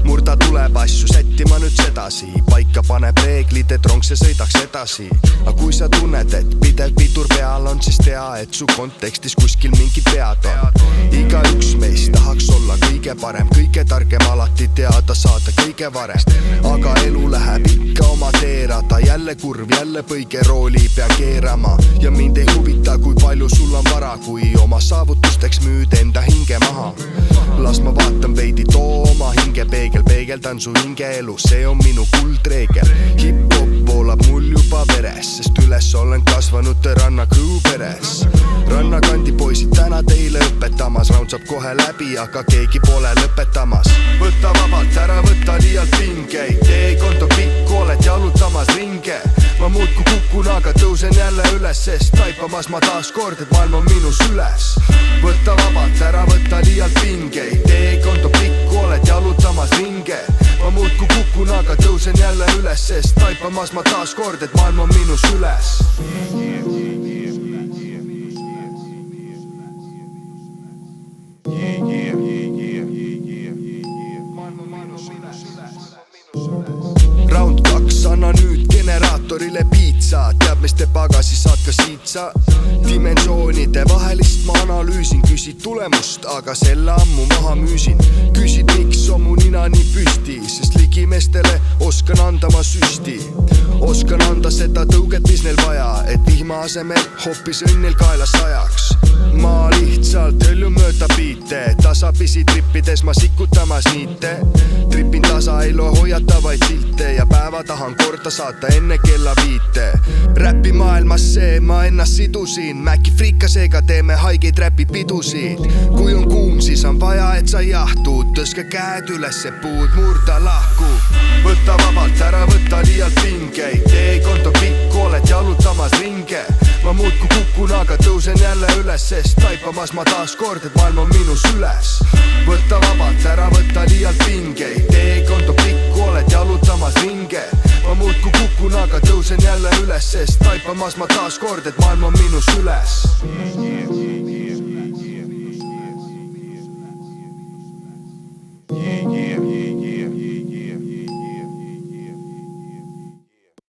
Murda tuleb asju sättima nüüd sedasi, paika paneb reeglid, et rong see sõidaks edasi. Aga kui sa tunned, et pidev pidur peal on, siis tea, et su kontekstis kuskil mingid vead on. Igaüks meist tahaks olla kõige parem, kõige targem, alati teada saada kõige varem. Aga elu läheb ikka oma teerada, jälle kurv, jälle põige rooli pea keerama. Ja mind ei huvita, kui palju sul on vara, kui oma saavutusteks müüd enda hinge maha. Las ma vaatan veidi, too oma hinge peegeldan su hingeelu, see on minu kuldreegel. Hip-hop voolab mul juba veres, sest üles olen kasvanud ranna crew peres. Rannakandi poisid täna teile õpetamas, raund saab kohe läbi, aga keegi pole lõpetamas. Võta vabalt, ära võta liialt pingeid, teekond on pikk, oled jalutamas ringe. Ma muudku kukun, aga tõusen jälle üles, sest taipamas ma taas kord, et maailm on minus üles. Võta vabalt, ära võta liialt pingeid, teekond on pikk, oled jalutamas ringe. Ma muudku kukun, aga tõusen jälle üles, sest taipamas ma taas kord, et maailm on minus üles. Round 2, anna nüüd generaatorile piitsa, teab mis te pagasi saad ka siit sa. Dimensioonide vahelist ma analüüsin, küsid tulemust, aga selle ammu maha müüsin. Küsid miks on mu nina nii püsti, sest ligimeestele oskan anda ma süsti. Oskan anda seda tõuget, mis neil vaja, et vihma asemel hoopis õnnil kaelas sajaks. Ma lihtsalt hõljun mööda biite, tasapisi trippides ma sikutamas niite. Tripin tasa, ei loo hoiatavaid silte ja päeva tahan korda saata enne kella 5. Räppi maailmas see, ma ennast sidusin, Mäki friikasega teeme haigeid räpipidusid. Kui on kuum, siis on vaja, et sa jahtud, tõske käed üles, puud murda lahku. Võta vabalt, ära võta liialt pingeid, teekond on pikk, oled jalutamas ringe. Ma muudku kukun, aga tõusen jälle üles, sest taipamas ma taas kord, et maailm on minus üles. Võta vabalt, ära võta liialt pingeid, teekond on pikk, oled jalutamas ringe. Ma muudku kukun, aga tõusen jälle üles, sest taipamas ma taas kord, et maailm on minus üles.